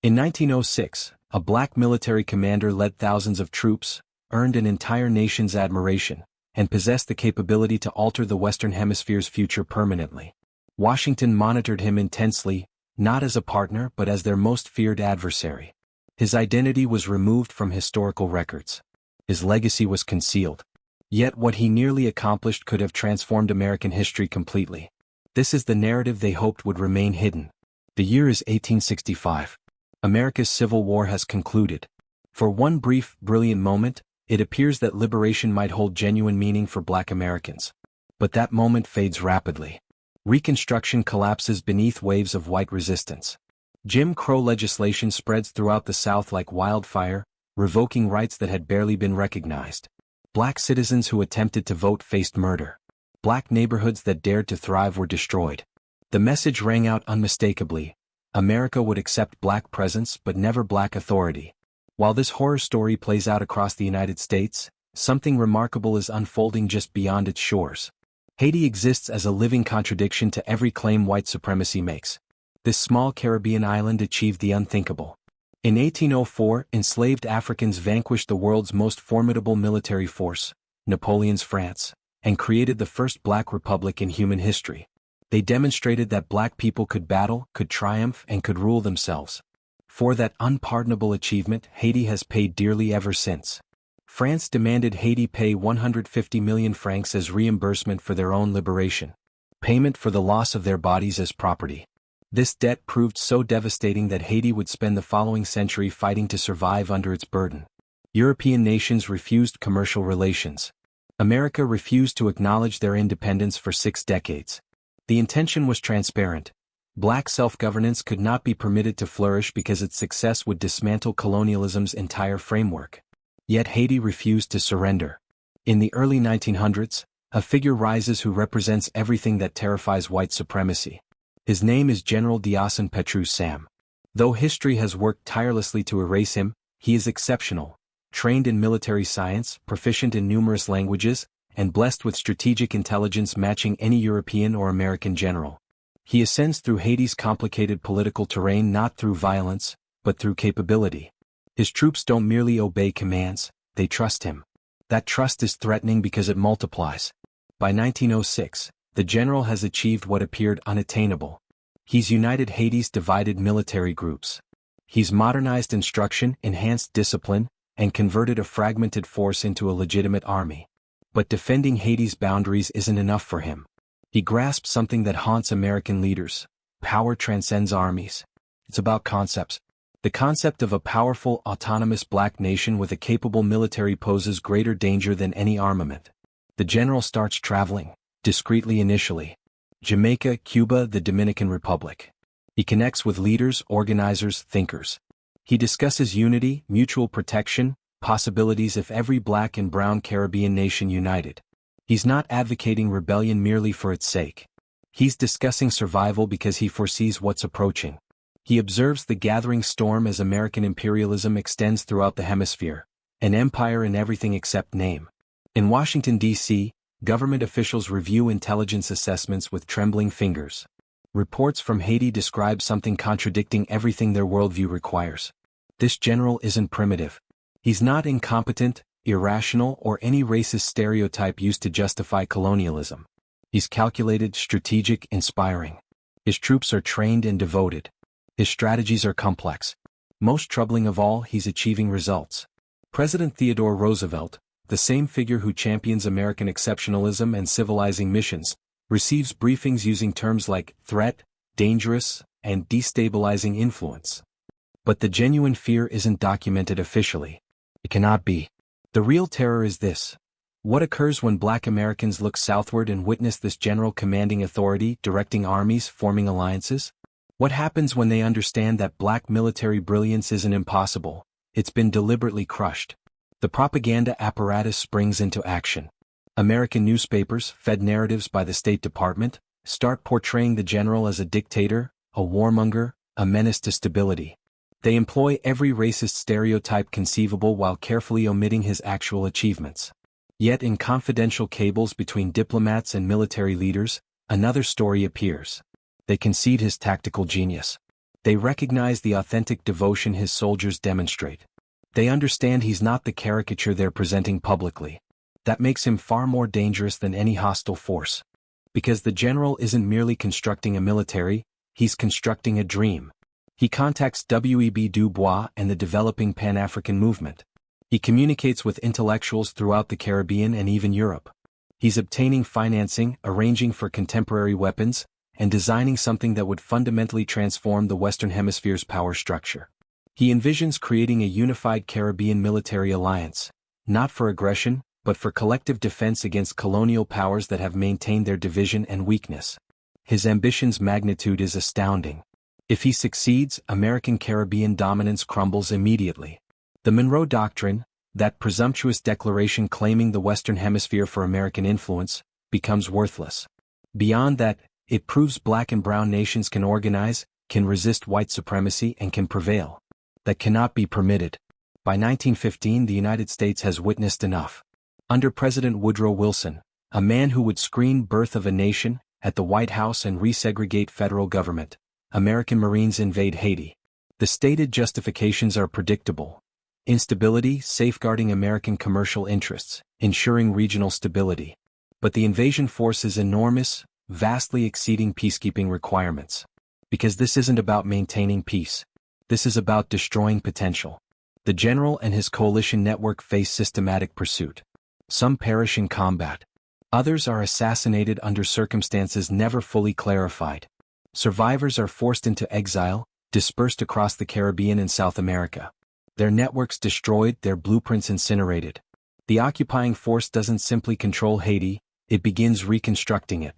In 1906, a black military commander led thousands of troops, earned an entire nation's admiration, and possessed the capability to alter the Western Hemisphere's future permanently. Washington monitored him intensely, not as a partner but as their most feared adversary. His identity was removed from historical records. His legacy was concealed. Yet what he nearly accomplished could have transformed American history completely. This is the narrative they hoped would remain hidden. The year is 1865. America's Civil War has concluded. For one brief, brilliant moment, it appears that liberation might hold genuine meaning for Black Americans. But that moment fades rapidly. Reconstruction collapses beneath waves of white resistance. Jim Crow legislation spreads throughout the South like wildfire, revoking rights that had barely been recognized. Black citizens who attempted to vote faced murder. Black neighborhoods that dared to thrive were destroyed. The message rang out unmistakably: America would accept Black presence but never Black authority. While this horror story plays out across the United States, something remarkable is unfolding just beyond its shores. Haiti exists as a living contradiction to every claim white supremacy makes. This small Caribbean island achieved the unthinkable. In 1804, enslaved Africans vanquished the world's most formidable military force, Napoleon's France, and created the first Black republic in human history. They demonstrated that Black people could battle, could triumph, and could rule themselves. For that unpardonable achievement, Haiti has paid dearly ever since. France demanded Haiti pay 150 million francs as reimbursement for their own liberation, payment for the loss of their bodies as property. This debt proved so devastating that Haiti would spend the following century fighting to survive under its burden. European nations refused commercial relations. America refused to acknowledge their independence for 6 decades. The intention was transparent. Black self-governance could not be permitted to flourish because its success would dismantle colonialism's entire framework. Yet Haiti refused to surrender. In the early 1900s, a figure rises who represents everything that terrifies white supremacy. His name is General Démosthènes Pétrus Sam. Though history has worked tirelessly to erase him, he is exceptional, trained in military science, proficient in numerous languages, and blessed with strategic intelligence matching any European or American general. He ascends through Haiti's complicated political terrain not through violence, but through capability. His troops don't merely obey commands, they trust him. That trust is threatening because it multiplies. By 1906, the general has achieved what appeared unattainable. He's united Haiti's divided military groups. He's modernized instruction, enhanced discipline, and converted a fragmented force into a legitimate army. But defending Haiti's boundaries isn't enough for him. He grasps something that haunts American leaders: power transcends armies. It's about concepts. The concept of a powerful, autonomous Black nation with a capable military poses greater danger than any armament. The general starts traveling, discreetly initially. Jamaica, Cuba, the Dominican Republic. He connects with leaders, organizers, thinkers. He discusses unity, mutual protection, possibilities if every Black and brown Caribbean nation united. He's not advocating rebellion merely for its sake. He's discussing survival because he foresees what's approaching. He observes the gathering storm as American imperialism extends throughout the hemisphere, an empire in everything except name. In Washington, D.C., government officials review intelligence assessments with trembling fingers. Reports from Haiti describe something contradicting everything their worldview requires. This general isn't primitive. He's not incompetent, irrational, or any racist stereotype used to justify colonialism. He's calculated, strategic, inspiring. His troops are trained and devoted. His strategies are complex. Most troubling of all, he's achieving results. President Theodore Roosevelt, the same figure who champions American exceptionalism and civilizing missions, receives briefings using terms like threat, dangerous, and destabilizing influence. But the genuine fear isn't documented officially. It cannot be. The real terror is this: what occurs when Black Americans look southward and witness this general commanding authority, directing armies, forming alliances? What happens when they understand that Black military brilliance isn't impossible, it's been deliberately crushed? The propaganda apparatus springs into action. American newspapers, fed narratives by the State Department, start portraying the general as a dictator, a warmonger, a menace to stability. They employ every racist stereotype conceivable while carefully omitting his actual achievements. Yet in confidential cables between diplomats and military leaders, another story appears. They concede his tactical genius. They recognize the authentic devotion his soldiers demonstrate. They understand he's not the caricature they're presenting publicly. That makes him far more dangerous than any hostile force. Because the general isn't merely constructing a military, he's constructing a dream. He contacts W.E.B. Du Bois and the developing Pan-African movement. He communicates with intellectuals throughout the Caribbean and even Europe. He's obtaining financing, arranging for contemporary weapons, and designing something that would fundamentally transform the Western Hemisphere's power structure. He envisions creating a unified Caribbean military alliance, not for aggression, but for collective defense against colonial powers that have maintained their division and weakness. His ambition's magnitude is astounding. If he succeeds, American Caribbean dominance crumbles immediately. The Monroe Doctrine, that presumptuous declaration claiming the Western Hemisphere for American influence, becomes worthless. Beyond that, it proves black and brown nations can organize, can resist white supremacy, and can prevail. That cannot be permitted. By 1915, the United States has witnessed enough. Under President Woodrow Wilson, a man who would screen birth of a nation at the White House and resegregate federal government, American Marines invade Haiti. The stated justifications are predictable. Instability, safeguarding American commercial interests, ensuring regional stability. But the invasion force is enormous, vastly exceeding peacekeeping requirements. Because this isn't about maintaining peace. This is about destroying potential. The general and his coalition network face systematic pursuit. Some perish in combat. Others are assassinated under circumstances never fully clarified. Survivors are forced into exile, dispersed across the Caribbean and South America. Their networks destroyed, their blueprints incinerated. The occupying force doesn't simply control Haiti, it begins reconstructing it.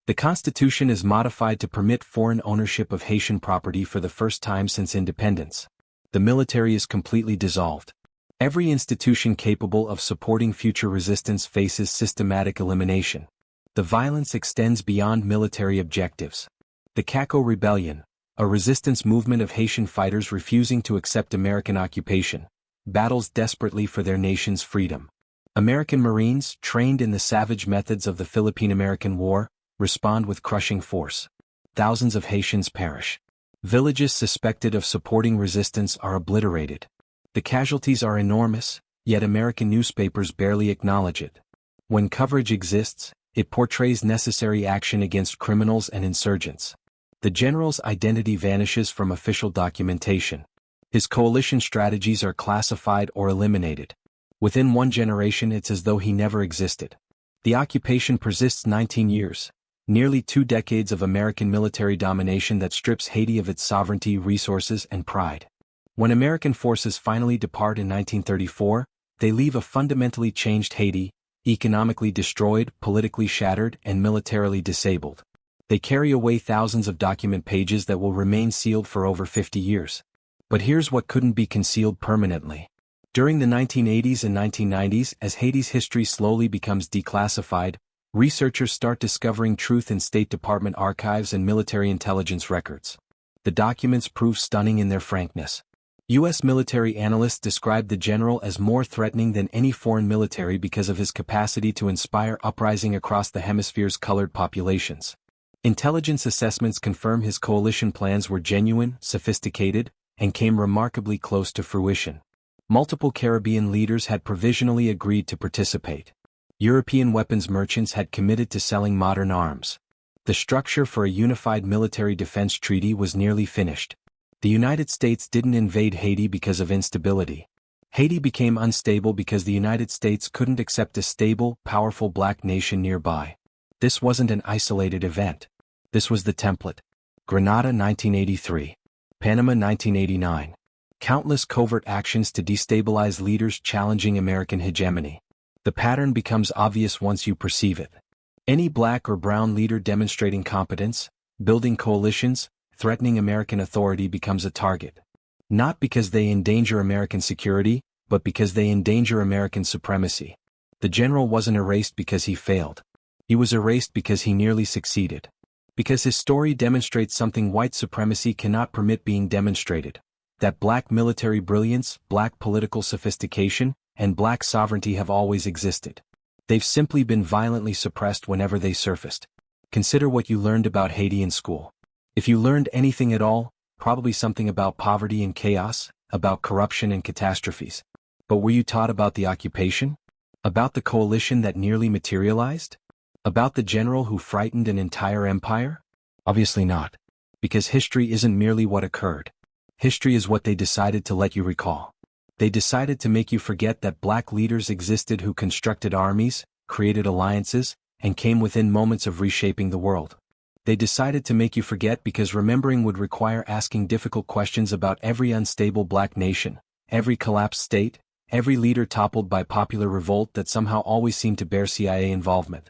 The Constitution is modified to permit foreign ownership of Haitian property for the first time since independence. The military is completely dissolved. Every institution capable of supporting future resistance faces systematic elimination. The violence extends beyond military objectives. The Caco Rebellion, a resistance movement of Haitian fighters refusing to accept American occupation, battles desperately for their nation's freedom. American Marines, trained in the savage methods of the Philippine-American War, respond with crushing force. Thousands of Haitians perish. Villages suspected of supporting resistance are obliterated. The casualties are enormous, yet American newspapers barely acknowledge it. When coverage exists, it portrays necessary action against criminals and insurgents. The general's identity vanishes from official documentation. His coalition strategies are classified or eliminated. Within one generation, it's as though he never existed. The occupation persists 19 years, nearly 2 decades of American military domination that strips Haiti of its sovereignty, resources, and pride. When American forces finally depart in 1934, they leave a fundamentally changed Haiti, economically destroyed, politically shattered, and militarily disabled. They carry away thousands of document pages that will remain sealed for over 50 years. But here's what couldn't be concealed permanently. During the 1980s and 1990s, as Haiti's history slowly becomes declassified, researchers start discovering truth in State Department archives and military intelligence records. The documents prove stunning in their frankness. U.S. military analysts describe the general as more threatening than any foreign military because of his capacity to inspire uprising across the hemisphere's colored populations. Intelligence assessments confirm his coalition plans were genuine, sophisticated, and came remarkably close to fruition. Multiple Caribbean leaders had provisionally agreed to participate. European weapons merchants had committed to selling modern arms. The structure for a unified military defense treaty was nearly finished. The United States didn't invade Haiti because of instability. Haiti became unstable because the United States couldn't accept a stable, powerful black nation nearby. This wasn't an isolated event. This was the template. Grenada 1983. Panama 1989. Countless covert actions to destabilize leaders challenging American hegemony. The pattern becomes obvious once you perceive it. Any black or brown leader demonstrating competence, building coalitions, threatening American authority becomes a target. Not because they endanger American security, but because they endanger American supremacy. The general wasn't erased because he failed. He was erased because he nearly succeeded. Because his story demonstrates something white supremacy cannot permit being demonstrated. That black military brilliance, black political sophistication, and black sovereignty have always existed. They've simply been violently suppressed whenever they surfaced. Consider what you learned about Haiti in school. If you learned anything at all, probably something about poverty and chaos, about corruption and catastrophes. But were you taught about the occupation? About the coalition that nearly materialized? About the general who frightened an entire empire? Obviously not. Because history isn't merely what occurred. History is what they decided to let you recall. They decided to make you forget that black leaders existed who constructed armies, created alliances, and came within moments of reshaping the world. They decided to make you forget because remembering would require asking difficult questions about every unstable black nation, every collapsed state, every leader toppled by popular revolt that somehow always seemed to bear CIA involvement.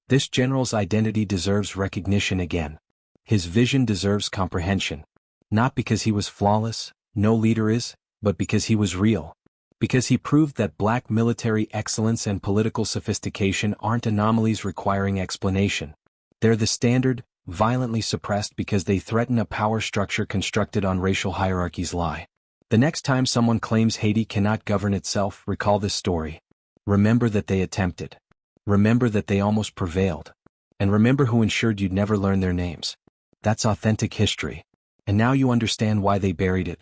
This general's identity deserves recognition again. His vision deserves comprehension. Not because he was flawless, no leader is, but because he was real. Because he proved that black military excellence and political sophistication aren't anomalies requiring explanation. They're the standard, violently suppressed because they threaten a power structure constructed on racial hierarchies lie. The next time someone claims Haiti cannot govern itself, recall this story. Remember that they attempted. Remember that they almost prevailed. And remember who ensured you'd never learn their names. That's authentic history. And now you understand why they buried it.